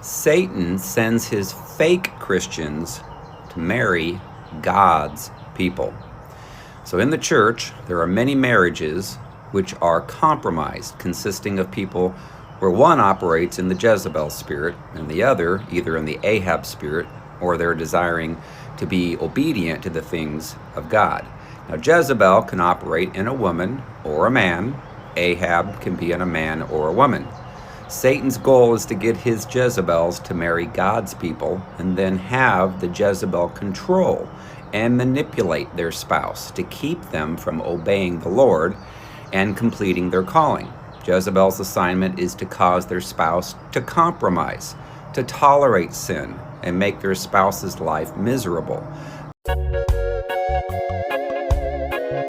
Satan sends his fake Christians to marry God's people. So in the church, there are many marriages which are compromised, consisting of people where one operates in the Jezebel spirit and the other either in the Ahab spirit, or they're desiring to be obedient to the things of God. Now, Jezebel can operate in a woman or a man. Ahab can be in a man or a woman. Satan's goal is to get his Jezebels to marry God's people and then have the Jezebel control and manipulate their spouse to keep them from obeying the Lord and completing their calling. Jezebel's assignment is to cause their spouse to compromise, to tolerate sin, and make their spouse's life miserable.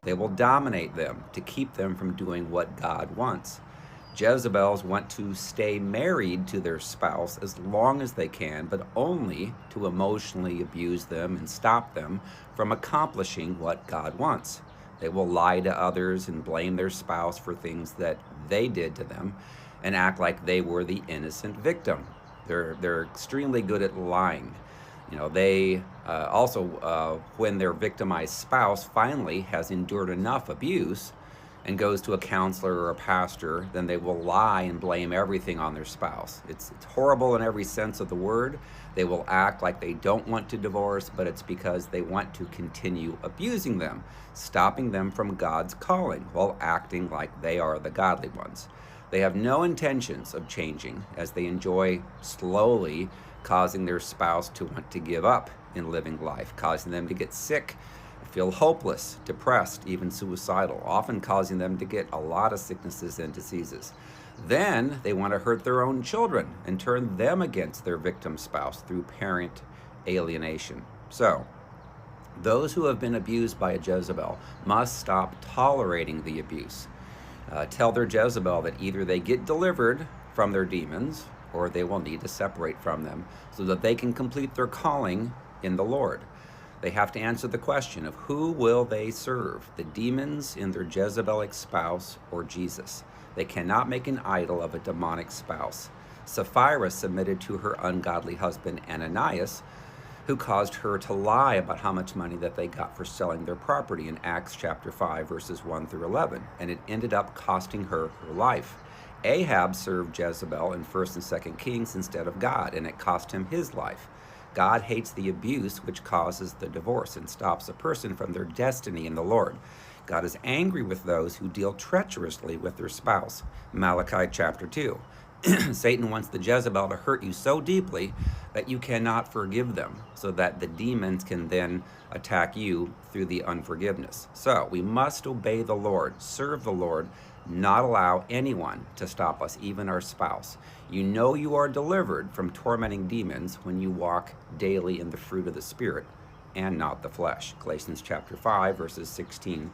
They will dominate them to keep them from doing what God wants. Jezebels want to stay married to their spouse as long as they can, but only to emotionally abuse them and stop them from accomplishing what God wants. They will lie to others and blame their spouse for things that they did to them and act like they were the innocent victim. They're extremely good at lying. They also, when their victimized spouse finally has endured enough abuse and goes to a counselor or a pastor, then they will lie and blame everything on their spouse. It's horrible in every sense of the word. They will act like they don't want to divorce, but it's because they want to continue abusing them, stopping them from God's calling while acting like they are the godly ones. They have no intentions of changing, as they enjoy slowly causing their spouse to want to give up in living life, causing them to get sick, feel hopeless, depressed, even suicidal, often causing them to get a lot of sicknesses and diseases. Then they want to hurt their own children and turn them against their victim spouse through parent alienation. So, those who have been abused by a Jezebel must stop tolerating the abuse. Tell their Jezebel that either they get delivered from their demons or they will need to separate from them so that they can complete their calling in the Lord. They have to answer the question of who will they serve, the demons in their Jezebelic spouse or Jesus. They cannot make an idol of a demonic spouse. Sapphira submitted to her ungodly husband Ananias, who caused her to lie about how much money that they got for selling their property in Acts chapter 5, verses 1 through 11, and it ended up costing her her life. Ahab served Jezebel in 1st and 2nd Kings instead of God, and it cost him his life. God hates the abuse which causes the divorce and stops a person from their destiny in the Lord. God is angry with those who deal treacherously with their spouse. Malachi chapter 2. Satan wants the Jezebel to hurt you so deeply that you cannot forgive them, so that the demons can then attack you through the unforgiveness. So we must obey the Lord, serve the Lord, not allow anyone to stop us, even our spouse. You know you are delivered from tormenting demons when you walk daily in the fruit of the Spirit and not the flesh. Galatians chapter 5, verses 16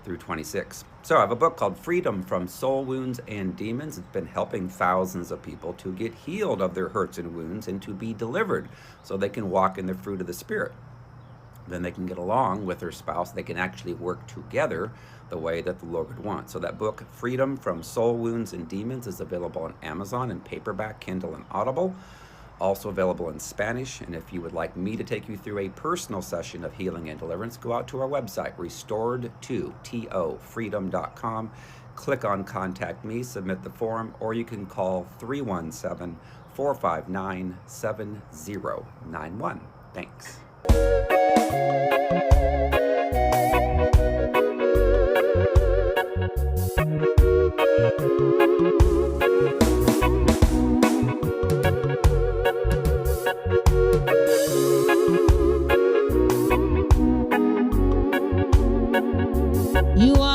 through 26. So I have a book called Freedom from Soul Wounds and Demons. It's been helping thousands of people to get healed of their hurts and wounds and to be delivered so they can walk in the fruit of the Spirit. Then they can get along with their spouse. They can actually work together the way that the Lord would want. So that book, Freedom from Soul Wounds and Demons, is available on Amazon in paperback, Kindle, and Audible. Also available in Spanish. And if you would like me to take you through a personal session of healing and deliverance, go out to our website, restored2tofreedom.com. Click on Contact Me, submit the form, or you can call 317-459-7091. Thanks. You are